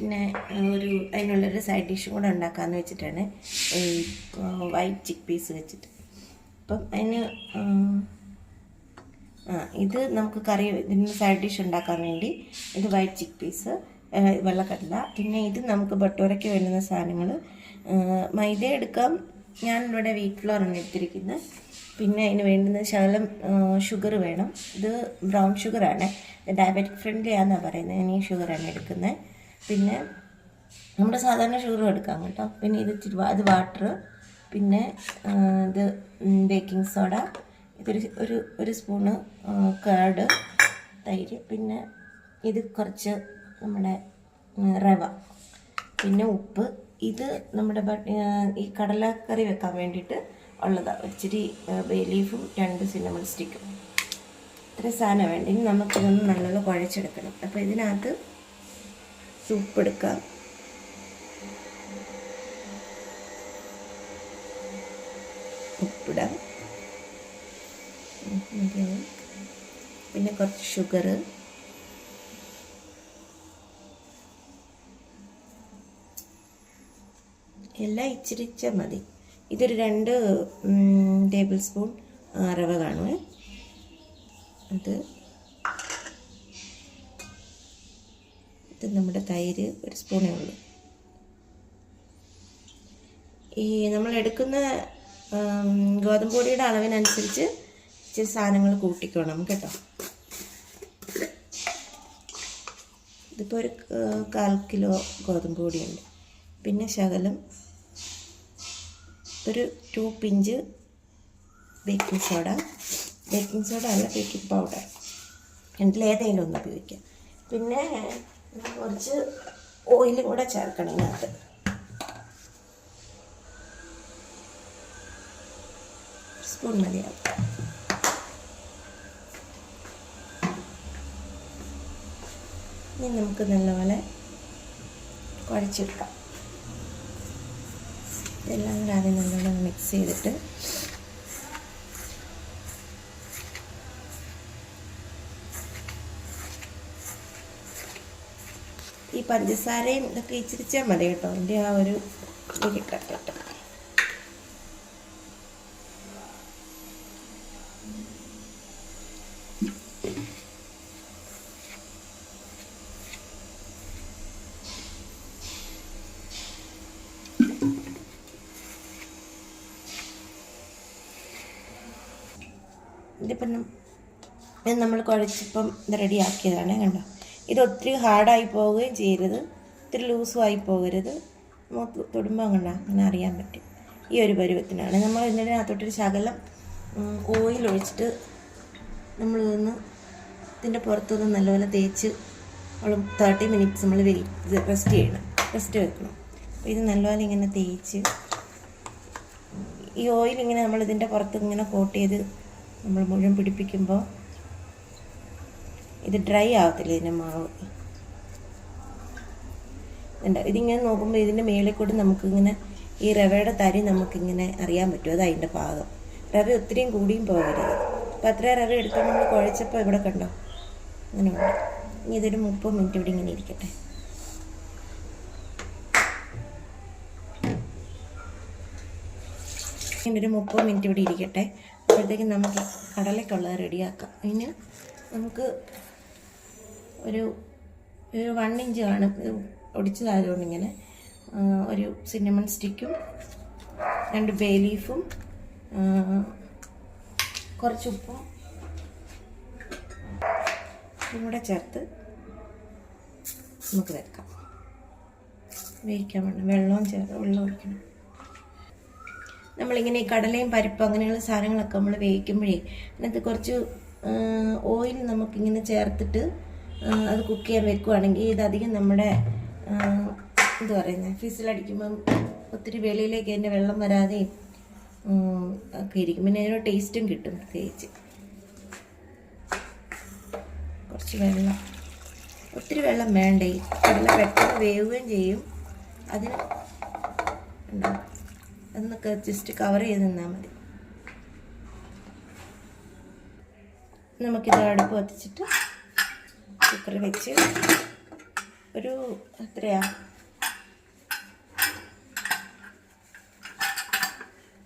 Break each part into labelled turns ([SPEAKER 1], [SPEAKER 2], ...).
[SPEAKER 1] പിന്നെ അതിനുള്ളൊരു സൈഡ് ഡിഷും കൂടെ ഉണ്ടാക്കാമെന്ന് വെച്ചിട്ടാണ് ഈ വൈറ്റ് ചിക്ക് പീസ് വെച്ചിട്ട്. അപ്പം അതിന് ഇത് നമുക്ക് ഇതിന് സൈഡ് ഡിഷ് ഉണ്ടാക്കാൻ വേണ്ടി ഇത് വൈറ്റ് ചിക്ക് പീസ്, വെള്ളക്കടല, പിന്നെ ഇത് നമുക്ക് ബട്ടൂരയ്ക്ക് വേണ്ടുന്ന സാധനങ്ങൾ. മൈദ എടുക്കാം, ഞാനിവിടെ വീറ്റ് ഫ്ലോറാണ് എടുത്തിരിക്കുന്നത്. പിന്നെ അതിന് വേണ്ടുന്ന ശകലം ഷുഗർ വേണം. ഇത് ബ്രൗൺ ഷുഗറാണ്, ഡയബറ്റിക് ഫ്രണ്ട്ലി ആണെന്നാണ് പറയുന്നത്. ഞാൻ ഈ ഷുഗറാണ് എടുക്കുന്നത്. പിന്നെ നമ്മുടെ സാധാരണ ഷുഗറും എടുക്കാം കേട്ടോ. പിന്നെ ഇത് വാട്ടർ, പിന്നെ ഇത് ബേക്കിംഗ് സോഡ, ഒരു സ്പൂണ് കേർഡ്, തൈര്, പിന്നെ ഇത് കുറച്ച് നമ്മുടെ റവ, പിന്നെ ഉപ്പ്. ഇത് നമ്മുടെ ഈ കടലക്കറി വെക്കാൻ വേണ്ടിയിട്ട് ഉള്ളതാണ്. ഇച്ചിരി ബേ ലീഫും 2 സിന്നമൺ സ്റ്റിക്കും. ഇത്രയും സാധനം വേണ്ടി. ഇനി നമുക്കിതൊന്ന് നല്ലോണം കുഴച്ചെടുക്കണം. അപ്പോൾ ഇതിനകത്ത് ഉപ്പെടുക്കാം, ഉപ്പിടാം, പിന്നെ കുറച്ച് ഷുഗർ, എല്ലാം ഇച്ചിരിച്ച മതി. ഇതൊരു 2 ടേബിൾ സ്പൂൺ റവ കാണുമേ. ഇത് നമ്മുടെ തൈര് 1 സ്പൂണേ ഉള്ളൂ. ഈ നമ്മളെടുക്കുന്ന ഗോതമ്പ് പൊടിയുടെ അളവിനനുസരിച്ച് ഇച്ചിരി സാധനങ്ങൾ കൂട്ടിക്കണം കേട്ടോ. ഇതിപ്പോൾ ഒരു 1/4 കിലോ ഗോതമ്പ് പൊടിയുണ്ട്. പിന്നെ ശകലം ഒരു 2 പിഞ്ച് ബേക്കിംഗ് സോഡ അല്ല, ബേക്കിംഗ് പൗഡർ, രണ്ടിലേതെങ്കിലും ഒന്ന് ഉപയോഗിക്കാം. പിന്നെ കുറച്ച് ഓയിലും കൂടെ ചേർക്കണം ഇതിനകത്ത്. സ്പൂൺ മതിയാവും. ഇനി നമുക്ക് നല്ലപോലെ കുഴച്ചെടുക്കാം. ഇതെല്ലാം കൂടെ ആദ്യം നല്ലോണം മിക്സ് ചെയ്തിട്ട് ഈ പഞ്ചസാരയും ഇതൊക്കെ ഇച്ചിരിച്ചാൽ മതി കേട്ടോ. അതിൻ്റെ ആ ഒരു ഇത് കിട്ടട്ടെ. ഇതിപ്പം നമ്മൾ കുഴച്ചിപ്പം ഇത് റെഡിയാക്കിയതാണ് കണ്ടോ. ഇത് ഒത്തിരി ഹാർഡായി പോവുകയും ചെയ്യരുത്, ഒത്തിരി ലൂസും ആയി പോകരുത്. നമുക്ക് തൊടുമ്പോൾ കണ്ടോ അങ്ങനെ അറിയാൻ പറ്റും. ഈ ഒരു പരുവത്തിനാണ്. നമ്മൾ ഇതിനകത്തോട്ടൊരു ശകലം ഓയിൽ ഒഴിച്ചിട്ട് ഇതിൻ്റെ പുറത്തുനിന്ന് നല്ലപോലെ തേച്ച് 30 മിനിറ്റ്സ് നമ്മൾ റെസ്റ്റ് വെക്കണം. അപ്പോൾ ഇത് നല്ലപോലെ ഇങ്ങനെ തേച്ച് ഈ ഓയിൽ ഇങ്ങനെ നമ്മളിതിൻ്റെ പുറത്ത് ഇങ്ങനെ കോട്ട് ചെയ്ത് നമ്മൾ മുഴുവൻ പിടിപ്പിക്കുമ്പോൾ ഇത് ഡ്രൈ ആവത്തില്ല ഇതിൻ്റെ മാവ്. ഇതിങ്ങനെ നോക്കുമ്പോൾ ഇതിൻ്റെ മേളിൽ കൂടി നമുക്കിങ്ങനെ ഈ റവയുടെ തരി നമുക്കിങ്ങനെ അറിയാൻ പറ്റും. അത് അതിൻ്റെ പാകം. റവ ഒത്തിരിയും കൂടിയും പോകരുത്. അപ്പോൾ അത്രയും റവ എടുത്ത് നമ്മൾ കുഴച്ചപ്പോൾ ഇവിടെ കണ്ടോ അങ്ങനെ ഉണ്ട്. ഇനി ഇതൊരു 30 മിനിറ്റ് ഇവിടെ ഇങ്ങനെ ഇരിക്കട്ടെ. ഒരു 30 മിനിറ്റ് ഇവിടെ ഇരിക്കട്ടെ. അപ്പോഴത്തേക്കും നമുക്ക് കടലയ്ക്കുള്ളത് റെഡിയാക്കാം. അതിന് നമുക്ക് ഒരു 1 ഇഞ്ച് കാണും ഒടിച്ചതായതുകൊണ്ട് ഇങ്ങനെ ഒരു സിന്നമൺ സ്റ്റിക്കും 2 ബേ ലീഫും കുറച്ച് ഉപ്പും കൂടെ ചേർത്ത് നമുക്ക് വെക്കാം. വേവിക്കാൻ വേണം. വെള്ളം ഒഴിക്കണം. നമ്മളിങ്ങനെ ഈ കടലയും പരിപ്പ് അങ്ങനെയുള്ള സാധനങ്ങളൊക്കെ നമ്മൾ വേവിക്കുമ്പോഴേ അതിനകത്ത് കുറച്ച് ഓയിൽ നമുക്കിങ്ങനെ ചേർത്തിട്ട് അത് കുക്ക് ചെയ്യാൻ വെക്കുകയാണെങ്കിൽ ഇതധികം നമ്മുടെ എന്താ പറയുന്നത് ഫിസിലടിക്കുമ്പം ഒത്തിരി വെളിയിലേക്ക് അതിൻ്റെ വെള്ളം വരാതെയും ഒക്കെ ഇരിക്കും. പിന്നെ അതിനൊരു ടേസ്റ്റും കിട്ടും. പ്രത്യേകിച്ച് കുറച്ച് വെള്ളം, ഒത്തിരി വെള്ളം വേണ്ടേ. കടല പെട്ടെന്ന് വേവുകയും ചെയ്യും. അതിന് അതൊന്നൊക്കെ ജസ്റ്റ് കവർ ചെയ്ത് നിന്നാൽ മതി. നമുക്കിത് അടുപ്പ് കത്തിച്ചിട്ട് കുക്കറിൽ വെച്ച് ഒരു എത്രയാ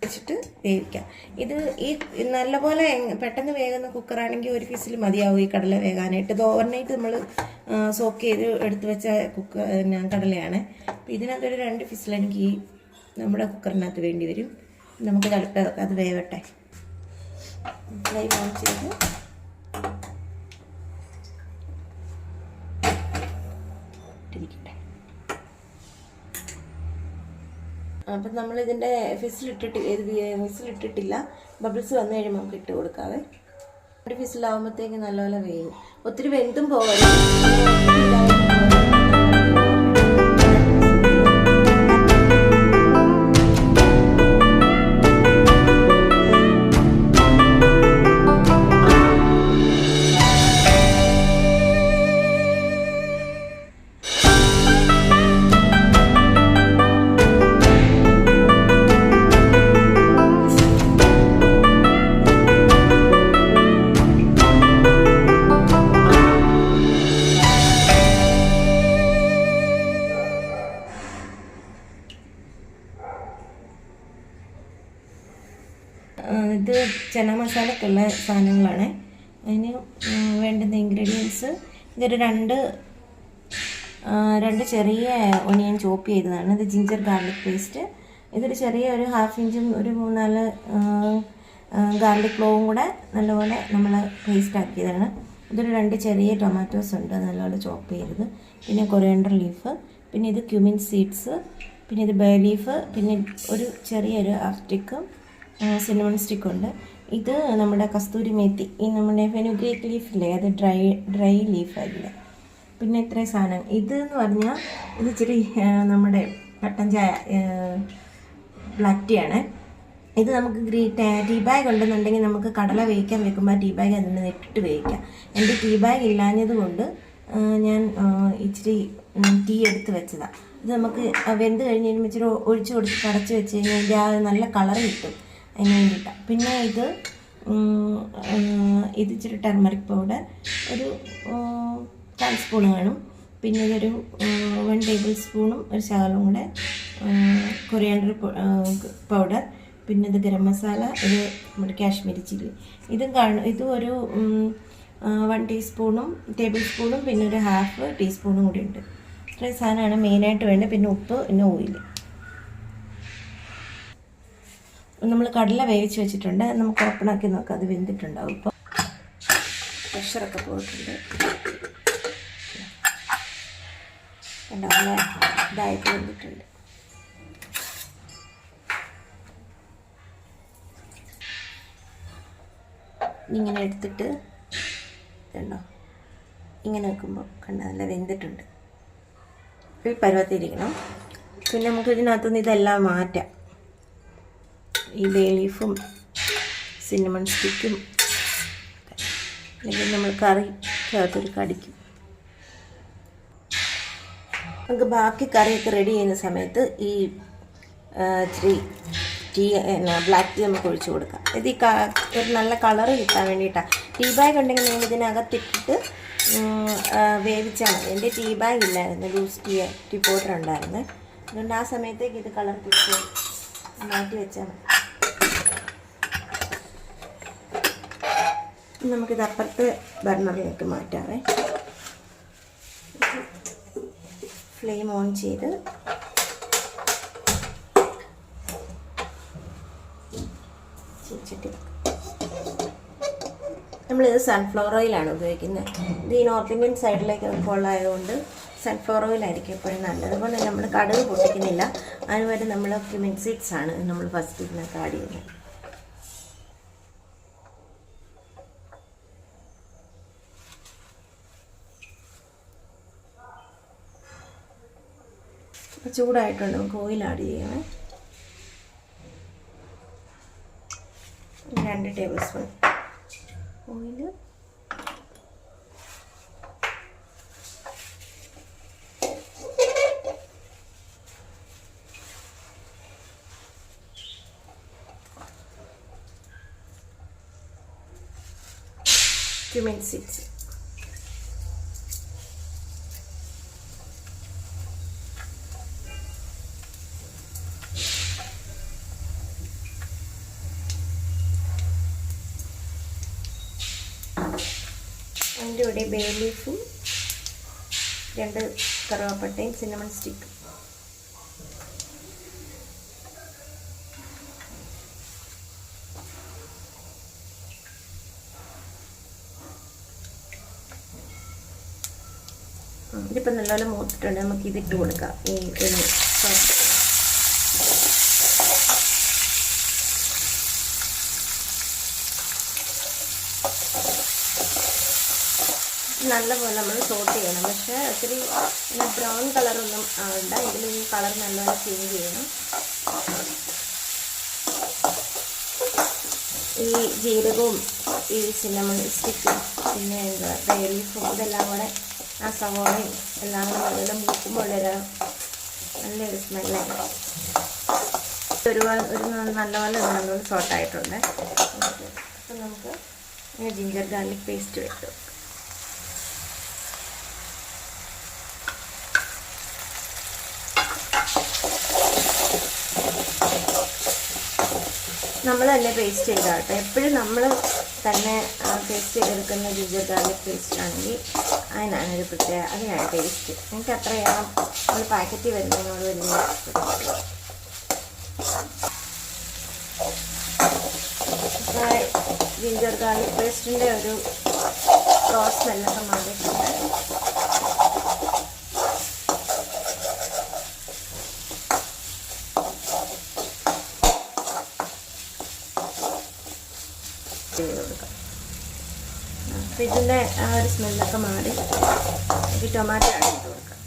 [SPEAKER 1] വെച്ചിട്ട് വേവിക്കാം. ഇത് ഈ നല്ലപോലെ പെട്ടെന്ന് വേകുന്ന കുക്കറാണെങ്കിൽ ഒരു വിസിൽ മതിയാവും ഈ കടല വേകാനായിട്ട്. ഇത് ഓവർനൈറ്റ് നമ്മൾ സോക്ക് ചെയ്ത് എടുത്ത് വെച്ച കടലയാണ്. അപ്പോൾ ഇതിനകത്തൊരു 2 വിസിൽ എനിക്ക് ഈ നമ്മുടെ കുക്കറിനകത്ത് വേണ്ടി വരും. നമുക്ക് തളിപ്പം അത് വേവട്ടെ. ഫ്ലെയിം ഓൺ ചെയ്ത് ഇരിക്കട്ടെ. അപ്പം നമ്മളിതിൻ്റെ വിസിലിട്ടിട്ടില്ല. ബബിൾസ് വന്നു കഴിയുമ്പോൾ നമുക്ക് ഇട്ട് കൊടുക്കാവേ. ഒരു വിസിലാവുമ്പോഴത്തേക്ക് നല്ലപോലെ വേവും. ഒത്തിരി വെന്തും പോകരുത്. ഇത് ചന മസാലക്കുള്ള സാധനങ്ങളാണ്. അതിന് വേണ്ടുന്ന ഇൻഗ്രീഡിയൻസ് ഇതൊരു രണ്ട് ചെറിയ ഒനിയൻ ചോപ്പ് ചെയ്തതാണ്. ഇത് ജിഞ്ചർ ഗാർലിക് പേസ്റ്റ്. ഇതൊരു ചെറിയ ഒരു 1/2 ഇഞ്ചും ഒരു 3-4 ഗാർലിക് ക്ലോവും കൂടെ നല്ലപോലെ നമ്മൾ പേസ്റ്റ് ആക്കിയതാണ്. ഇതൊരു 2 ചെറിയ ടൊമാറ്റോസ് ഉണ്ട് നല്ലപോലെ ചോപ്പ് ചെയ്തത്. പിന്നെ കൊറിയാണ്ടർ ലീഫ്, പിന്നെ ഇത് ക്യുമിൻ സീഡ്സ്, പിന്നെ ഇത് ബേ ലീഫ്, പിന്നെ ഒരു ചെറിയൊരു സ്റ്റിക്കും സിനമൺ സ്റ്റിക്കുണ്ട്. ഇത് നമ്മുടെ കസ്തൂരി മേത്തി, ഈ നമ്മുടെ ഫെനുഗ്രീക്ക് ലീഫില്ലേ, അത് ഡ്രൈ ലീഫായില്ലേ. പിന്നെ ഇത്രയും സാധനം. ഇതെന്ന് പറഞ്ഞാൽ ഇത് ഇച്ചിരി നമ്മുടെ കട്ടൻ ചായ ബ്ലാക്ക് ടീ ആണ്. ഇത് നമുക്ക് ടീ ബാഗ് ഉണ്ടെന്നുണ്ടെങ്കിൽ നമുക്ക് കടല വേവിക്കാൻ വെക്കുമ്പോൾ ടീ ബാഗ് അതിൽ നിന്ന് ഇട്ടിട്ട് വേവിക്കാം. എൻ്റെ ടീ ബാഗ് ഇല്ലാഞ്ഞത് കൊണ്ട് ഞാൻ ഇച്ചിരി ടീ എടുത്ത് വെച്ചതാണ്. ഇത് നമുക്ക് വെന്ത് കഴിഞ്ഞ് കഴിയുമ്പോൾ ഇച്ചിരി ഒഴിച്ച് കൊടുത്ത് അടച്ച് വെച്ച് കഴിഞ്ഞാൽ അതിൻ്റെ ആ നല്ല കളർ കിട്ടും. അതിന് വേണ്ടിയിട്ടാണ്. പിന്നെ ഇത് ഇച്ചിരി ടർമറിക് പൗഡർ ഒരു 1/4 സ്പൂൺ വേണം. പിന്നെ ഇതൊരു 1 ടേബിൾ സ്പൂണും ഒരു ശകലവും കൂടെ കൊറിയാണ്ടർ പൗഡർ. പിന്നെ ഇത് ഗരം മസാല, ഇത് നമ്മുടെ കാശ്മീരി ചില്ലി. ഇതും ഒരു 1 ടേബിൾ സ്പൂണും പിന്നെ ഒരു 1/2 ടീസ്പൂണും കൂടി ഉണ്ട്. ഇത്രയും സാധനമാണ് മെയിനായിട്ട് വേണ്ടത്. പിന്നെ ഉപ്പ്, പിന്നെ ഓയിൽ. നമ്മൾ കടല വേവിച്ച് വെച്ചിട്ടുണ്ട്. നമുക്ക് ഓപ്പണാക്കി നോക്കാം, അത് വെന്തിട്ടുണ്ടാവും. ഇപ്പോൾ പ്രഷറൊക്കെ പോയിട്ടുണ്ട്. നല്ല ഇതായിട്ട് വെന്തിട്ടുണ്ട്. ഇങ്ങനെ എടുത്തിട്ട് കണ്ടോ, ഇങ്ങനെ വെക്കുമ്പോൾ കണ്ടോ നല്ല വെന്തിട്ടുണ്ട്. ഈ പരുവത്തിരിക്കണം. പിന്നെ നമുക്ക് ഇതിനകത്തുനിന്ന് ഇതെല്ലാം മാറ്റാം. ഈ ബേ ലീഫും സിന്നമൺ സ്റ്റിക്കും അല്ലെങ്കിൽ നമ്മൾ കറിക്കകത്തൊരു കടിക്കും. നമുക്ക് ബാക്കി കറിയൊക്കെ റെഡി ചെയ്യുന്ന സമയത്ത് ഈ ഇച്ചിരി ബ്ലാക്ക് ടീ നമുക്ക് ഒഴിച്ച് കൊടുക്കാം. ഇത് ഒരു നല്ല കളറ് കിട്ടാൻ വേണ്ടിയിട്ടാണ്. ടീ ബാഗ് ഉണ്ടെങ്കിൽ നിങ്ങൾ ഇതിനകത്തിട്ടിട്ട് വേവിച്ചാൽ മതി. എൻ്റെ ടീ ബാഗ് ഇല്ലായിരുന്നു, ലൂസ് ടീ പൗഡർ ഉണ്ടായിരുന്നു. അതുകൊണ്ട് ആ സമയത്തേക്ക് ഇത് കളർ പിടിച്ച് മാറ്റി വെച്ചാൽ മതി. നമുക്കിത് അപ്പുറത്തെ ബർണറിലേക്ക് മാറ്റാവേ. ഫ്ലെയിം ഓൺ ചെയ്ത് നമ്മളിത് സൺഫ്ലവർ ഓയിലാണ് ഉപയോഗിക്കുന്നത്. ഇത് ഈ നോർത്ത് ഇന്ത്യൻ സൈഡിലേക്ക് ഉള്ളതായതുകൊണ്ട് സൺഫ്ലവർ ഓയിലായിരിക്കും എപ്പോഴും നല്ലത്. അതുകൊണ്ട് നമ്മൾ കടുക് പൊട്ടിക്കുന്നില്ല. അതിനുവേണ്ടി നമ്മൾ ക്യുമിൻ സീഡ്സ് ആണ് നമ്മൾ ഫസ്റ്റ് ഇതിനകത്ത് ആഡ് ചെയ്യുന്നത്. അപ്പോൾ ചൂടായിട്ടുണ്ട്, നമുക്ക് ഓയിൽ ആഡ് ചെയ്യണേ. 2 table spoon oil. Cumin seeds അതിൻ്റെ കൂടെ ബേ ലീഫും 2 കറുവാപ്പട്ടയും സിന്നമൺ സ്റ്റിക്കും. ഇതിപ്പോൾ നല്ലപോലെ മൂത്തിട്ടുണ്ട്. നമുക്ക് ഇതിട്ട് കൊടുക്കാം. ഈ നല്ലപോലെ നമ്മൾ സോട്ട് ചെയ്യണം. പക്ഷേ ഒത്തിരി ബ്രൗൺ കളറൊന്നും ആവണ്ട. ഇതിൽ ഈ കളർ നല്ലപോലെ ചേഞ്ച് ചെയ്യണം. ഈ ജീരകവും ഈ സിന്നമൺ സ്റ്റിക്കും പിന്നെ ബേ ലീഫും ഇതെല്ലാം കൂടെ ആ സവോളയും എല്ലാം കൂടെ നല്ലപോലെ മൂക്കുമ്പോൾ നല്ലൊരു സ്മെല്ലാണ്. നല്ലപോലെ സോട്ടായിട്ടുണ്ട്. അപ്പം നമുക്ക് ജിഞ്ചർ ഗാർലിക് പേസ്റ്റ് വെക്കും. നമ്മൾ തന്നെ പേസ്റ്റ് ചെയ്താട്ടെ. എപ്പോഴും നമ്മൾ തന്നെ പേസ്റ്റ് ചെയ്തെടുക്കുന്ന ജിഞ്ചർ ഗാർലിക് പേസ്റ്റ് ആണെങ്കിൽ അതിനാണ് അതിനാണ് ടേസ്റ്റ്. എനിക്ക് അത്രയാണ് നമ്മൾ പാക്കറ്റിൽ വരുന്നതിനോട് വലിയ ജിഞ്ചർ ഗാർലിക് പേസ്റ്റിൻ്റെ ഒരു റോസ് സ്മെല്ലൊക്കെ മാറിയിട്ടുണ്ട്. അപ്പം ഇതിൻ്റെ ആ ഒരു സ്മെല്ലൊക്കെ മാറി ഈ ടൊമാറ്റോ ആഡ് ചെയ്ത് കൊടുക്കാം.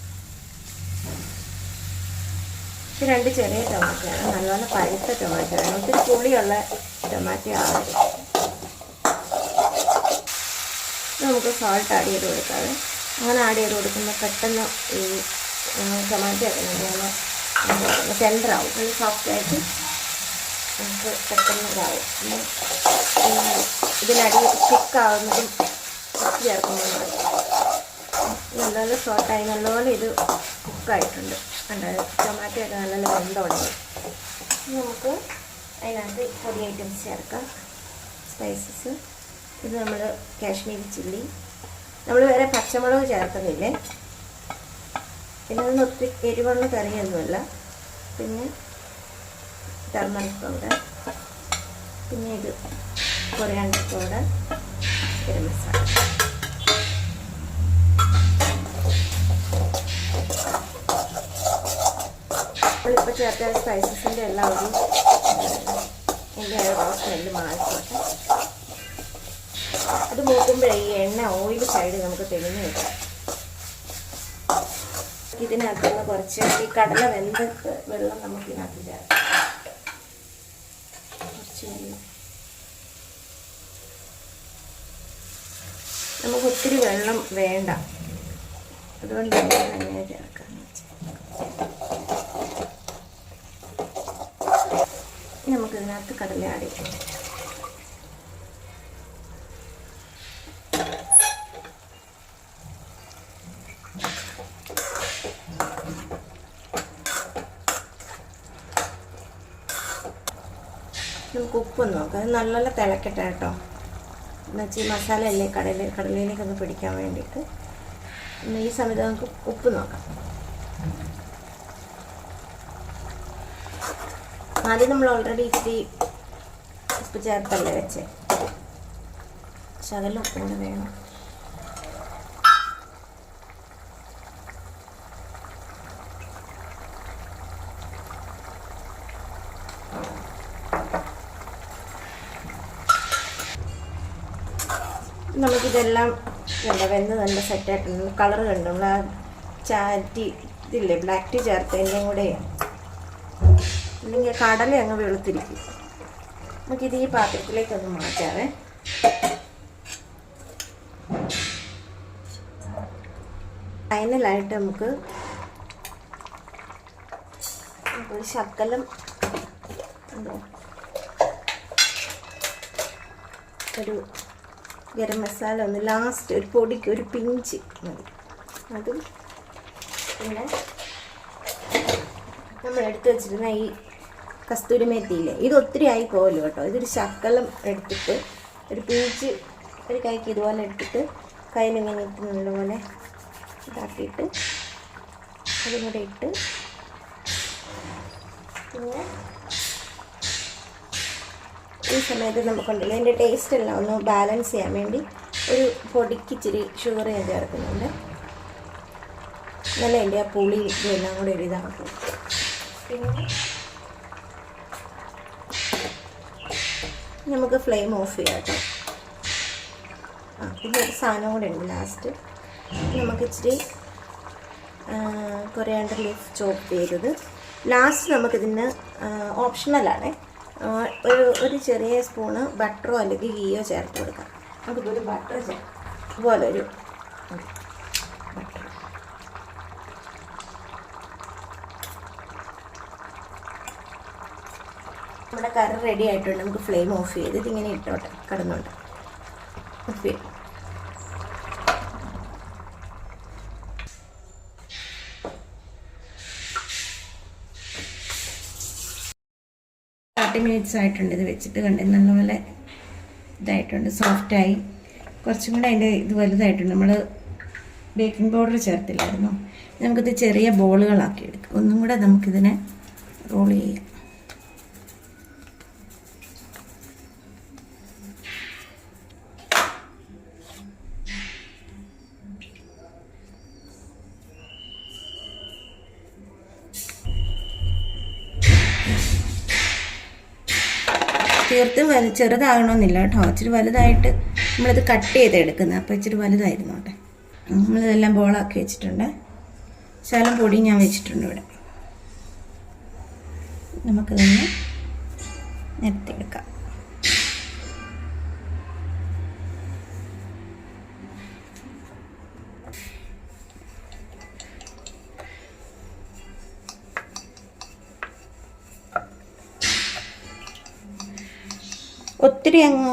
[SPEAKER 1] 2 ചെറിയ ടൊമാറ്റോയാണ്. നല്ലപോലെ പഴുത്ത ടൊമാറ്റോ ആണ്. ഒത്തിരി പുളിയുള്ള ടൊമാറ്റോ ആവരുത്. നമുക്ക് സോൾട്ട് ആഡ് ചെയ്ത് കൊടുക്കാതെ അങ്ങനെ ആഡ് ചെയ്ത് കൊടുക്കുമ്പോൾ പെട്ടെന്ന് ഈ ടൊമാറ്റോ ഒക്കെ നല്ലപോലെ ടെൻഡറാവും. നല്ല സോഫ്റ്റായിട്ട് നമുക്ക് പെട്ടെന്ന് ഇതാവും. ഇതിനടി സ്റ്റിക്കാവുന്നതും ചേർക്കുന്നതും നല്ലപോലെ സോട്ടായി നല്ലപോലെ ഇത് കുക്കായിട്ടുണ്ട്. ടൊമാറ്റോ ഒക്കെ നല്ലപോലെ വെന്ത് തുടങ്ങി. നമുക്ക് അതിനകത്ത് പൊടി ഐറ്റംസ് ചേർക്കാം. സ്പൈസസ് ഇത് നമ്മൾ കാശ്മീരി ചില്ലി, നമ്മൾ വേറെ പച്ചമുളക് ചേർക്കുന്നില്ലേ. പിന്നെ അതൊന്നും ഒത്തിരി എരിവുള്ള കറിയൊന്നുമല്ല. പിന്നെ ടർമറിക് പൗഡർ, പിന്നെ ഇത് കൊറിയാണ്ടർ പൗഡർ, ഗരം മസാല. നമ്മളിപ്പോൾ ചേർത്ത സ്പൈസസിൻ്റെ എല്ലാം ഒരു എൻ്റെ സ്മെല്ല് മാറിക്കോട്ടെ. അത് മൂക്കുമ്പോഴേ ഈ എണ്ണ ഓയിൽ സൈഡ് നമുക്ക് തെളിഞ്ഞ് വെക്കാം. ഇതിനകത്തുനിന്ന് കുറച്ച് ഈ കടല വെന്ത വെള്ളം നമുക്ക് ഇതിനകത്ത് ചേർക്കാം. കുറച്ച് വെള്ളം നമുക്ക് ഒത്തിരി വെള്ളം വേണ്ട, അതുകൊണ്ട് തന്നെ ചേർക്കാമെന്ന് വെച്ചാൽ നമുക്കിതിനകത്ത് കടല ആഡ് ചെയ്യാം. നമുക്ക് ഉപ്പൊന്ന് നോക്കാം. അത് നല്ലപോലെ തിളക്കട്ടെ കേട്ടോ. എന്നുവെച്ചാൽ മസാല അല്ലേ കടലയിലേക്കൊന്ന് പിടിക്കാൻ വേണ്ടിയിട്ട്. ഈ സമയത്ത് നമുക്ക് ഉപ്പ് നോക്കാം. ആദ്യം നമ്മൾ ഓൾറെഡി ഇച്ചിരി ഉപ്പ് ചേർത്തല്ലേ വെച്ചേ. ശകലം ഉപ്പ് കൂടെ വേണം. നമുക്കിതെല്ലാം വെന്ത് നല്ല സെറ്റായിട്ടുണ്ട്. കളർ കണ്ടു. നമ്മൾ ആ ടീ ഇതില്ലേ ബ്ലാക്ക് ടീ ചേർത്തതിൻ്റെയും കൂടെ അല്ലെങ്കിൽ കടല അങ്ങ് വെളുത്തിരിക്കും. നമുക്കിത് ഈ പാത്രത്തിലേക്കൊന്ന് മാറ്റാവേ. ഫൈനലായിട്ട് നമുക്ക് ഒരു ശകലം ഒരു ഗരം മസാല ഒന്ന് ലാസ്റ്റ് ഒരു പൊടിക്ക് ഒരു പിഞ്ച് മതി. അതും പിന്നെ നമ്മൾ എടുത്ത് വെച്ചിരുന്ന ഈ കസ്തൂരി മേത്തിയില്ലേ, ഇത് ഒത്തിരി ആയി പോകല്ലോ കേട്ടോ. ഇതൊരു ശകലം എടുത്തിട്ട് ഒരു പിഞ്ച് ഒരു കൈക്ക് ഇതുപോലെ എടുത്തിട്ട് കയ്യിലിങ്ങനെ ഇട്ട് നല്ലപോലെ ഇതാക്കിയിട്ട് അതും കൂടെ ഇട്ട് പിന്നെ ഈ സമയത്ത് നമുക്കുണ്ടല്ലോ ഇതിൻ്റെ ടേസ്റ്റ് എല്ലാം ഒന്ന് ബാലൻസ് ചെയ്യാൻ വേണ്ടി ഒരു പൊടിക്ക് ഇച്ചിരി ഷുഗർ ഞാൻ ചേർക്കുന്നുണ്ട്. നല്ല എൻ്റെ ആ പുളി ഇതെല്ലാം കൂടെ ഒരു ഇതാക്കും. പിന്നെ നമുക്ക് ഫ്ലെയിം ഓഫ് ചെയ്യാം കേട്ടോ. പിന്നെ ഒരു സാധനം കൂടെ ഉണ്ട് ലാസ്റ്റ്. നമുക്ക് ഇച്ചിരി കൊറിയാണ്ടർ ലീഫ് ചോപ്പ് ചെയ്തത് ലാസ്റ്റ് നമുക്കിതിന് ഓപ്ഷണലാണ്. ഒരു ചെറിയ സ്പൂണ് ബട്ടറോ അല്ലെങ്കിൽ ഗീയോ ചേർത്ത് കൊടുക്കാം. നമുക്കിപ്പോൾ ഒരു ബട്ടർ ചേർക്കാം. അതുപോലെ ഒരു ബട്ടർ. നമ്മുടെ കറി റെഡി ആയിട്ടുണ്ട്. നമുക്ക് ഫ്ലെയിം ഓഫ് ചെയ്ത് ഇതിങ്ങനെ ഇട്ടോട്ടെ, കടന്നോട്ടെ. ഓഫ് ചെയ്യും. 30 മിനിറ്റ്സ് ആയിട്ടുണ്ട് ഇത് വെച്ചിട്ട്. കണ്ടേ നല്ലപോലെ ഇതായിട്ടുണ്ട്, സോഫ്റ്റായി. കുറച്ചും കൂടെ അതിൻ്റെ ഇത് വലുതായിട്ടുണ്ട്. നമ്മൾ ബേക്കിംഗ് പൗഡർ ചേർത്തില്ലായിരുന്നു. നമുക്കിത് ചെറിയ ബോളുകളാക്കി എടുക്കാം. ഒന്നും കൂടെ നമുക്കിതിനെ റോൾ ചെയ്യാം. തീർത്തും ചെറുതാകണമെന്നില്ല കേട്ടോ. ഇച്ചിരി വലുതായിട്ട് നമ്മളിത് കട്ട് ചെയ്തെടുക്കുന്നത്. അപ്പോൾ ഇച്ചിരി വലുതായിരുന്നോട്ടെ. നമ്മളിതെല്ലാം ബോളാക്കി വെച്ചിട്ടുണ്ട്. ശകലം പൊടി ഞാൻ വെച്ചിട്ടുണ്ട് ഇവിടെ. നമുക്കിതൊന്ന് നിരത്തിയെടുക്കാം. ഒത്തിരി അങ്ങ്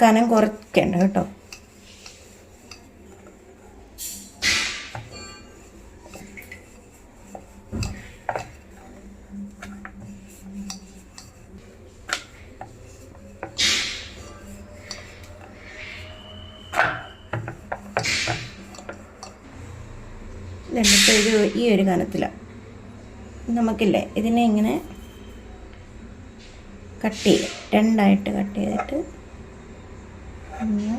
[SPEAKER 1] കനം കുറയ്ക്കേണ്ട കേട്ടോ. എന്നിട്ട് ഈ ഒരു കനത്തിലാണ് നമുക്കില്ലേ ഇതിനെ ഇങ്ങനെ കട്ട് ചെയ്യുക. രണ്ടായിട്ട് കട്ട് ചെയ്തിട്ട് ഒന്ന്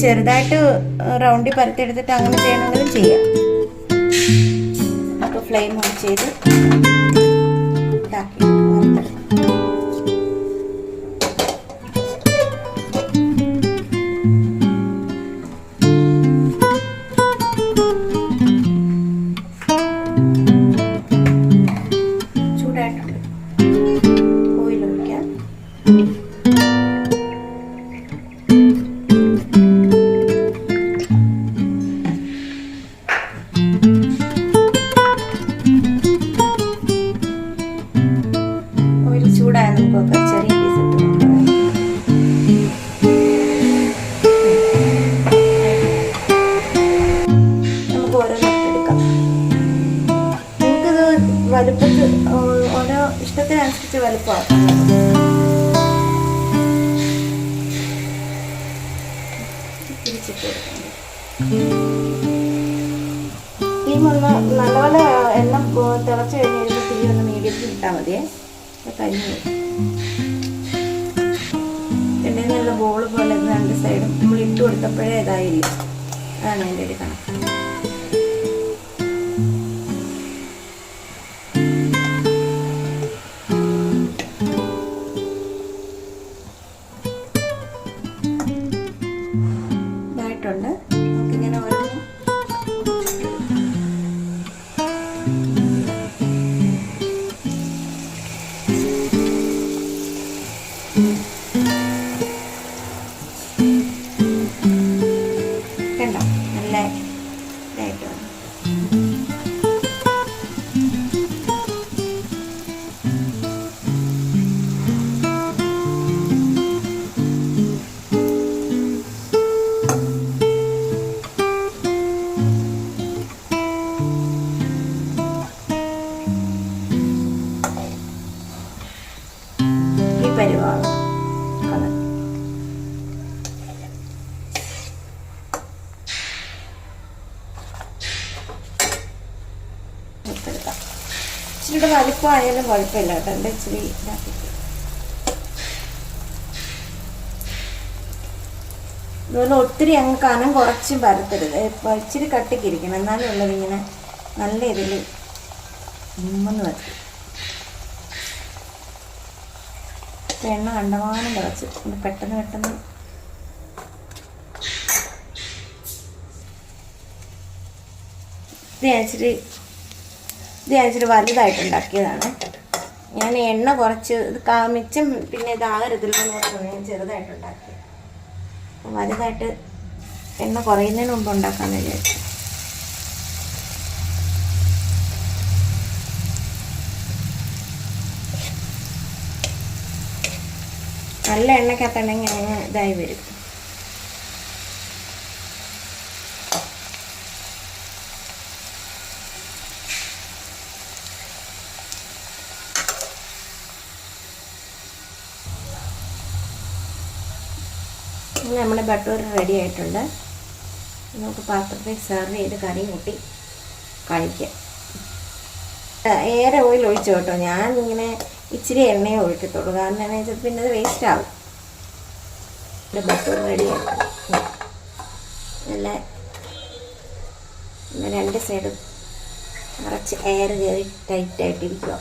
[SPEAKER 1] ചെറുതായിട്ട് റൗണ്ടിൽ പരത്തിയെടുത്തിട്ട് അങ്ങനെ ചെയ്യണമെങ്കിലും ചെയ്യാം. അപ്പോൾ ഫ്ലെയിം ഓൺ ചെയ്ത് ഇതാക്കി ചൂടായിട്ടുണ്ട്. ഓയിൽ ഒഴിക്കാം. ചൂടായ നമുക്കൊക്കെ ചെറിയ പീസ് ഇട്ട് നമുക്ക് ഓരോന്നെടുക്കാം. നമുക്കിത് വലുപ്പത്തിൽ ഓരോ ഇഷ്ടത്തിനനുസരിച്ച് വലുപ്പമാക്കാം. തിരിച്ചിട്ട് കൊടുക്കാം. ഈ നല്ലപോലെ എണ്ണ തിളച്ച് കഴിഞ്ഞ് തീ ഒന്ന് മീഡിയത്തിൽ ഇട്ടാൽ മതിയേ. കഴിഞ്ഞു എണ്ണയിൽ നല്ല ബോൾ പോലെ രണ്ട് സൈഡും നമ്മൾ ഇട്ട് കൊടുത്തപ്പോഴേ ഇതായില്ല. അതാണ് എൻ്റെ ഒരു കണക്ക്. ഇതായിട്ടുണ്ട്. നമുക്കിങ്ങനെ ഓരോന്നും കണ്ടോ നല്ല ഇതായിട്ട് വന്നു. ഇച്ചിരി വലിപ്പമായാലും കുഴപ്പമില്ല കേട്ടോ. എൻ്റെ ഇച്ചിരി ഇതാക്കിയിട്ട് ഇതുപോലെ ഒത്തിരി അങ്ങ് കനം കുറച്ചും പരത്തരുത്. ഇച്ചിരി കട്ടിക്കിരിക്കണം, എന്നാലും ഉള്ളതിങ്ങനെ നല്ല ഇതിൽ ഉമ്മെന്ന് വരും. എണ്ണ കണ്ടമാനം തിളച്ച് പെട്ടെന്ന് ഇത് ഞാൻ ഇച്ചിരി വലുതായിട്ടുണ്ടാക്കിയതാണ്. ഞാൻ എണ്ണ കുറച്ച് ഇത് മിച്ചം പിന്നെ ഇതാകരുതല്ലോ നോക്കുന്നു ഞാൻ ചെറുതായിട്ടുണ്ടാക്കി. വലുതായിട്ട് എണ്ണ കുറയുന്നതിന് മുമ്പ് ഉണ്ടാക്കാമെന്ന് വിചാരിച്ചു. നല്ല എണ്ണക്കകത്തുണ്ടെങ്കിൽ അങ്ങനെ ഇതായി വരും. നമ്മുടെ ബട്ടൂർ റെഡി ആയിട്ടുണ്ട്. നമുക്ക് പാത്രത്തിൽ സെർവ് ചെയ്ത് കറി കൂട്ടി കഴിക്കാം. ഏറെ ഓയിൽ ഒഴിച്ചു കേട്ടോ. ഞാൻ ഇങ്ങനെ ഇച്ചിരി എണ്ണയെ ഒഴിക്കത്തുള്ളൂ, കാരണം എന്താണെന്ന് വെച്ചാൽ പിന്നെ അത് വേസ്റ്റ് ആവും. ബട്ടൂർ റെഡി ആയിട്ട് നല്ല രണ്ട് സൈഡും നിറച്ച് എയർ കയറി ടൈറ്റായിട്ടിരിക്കുക.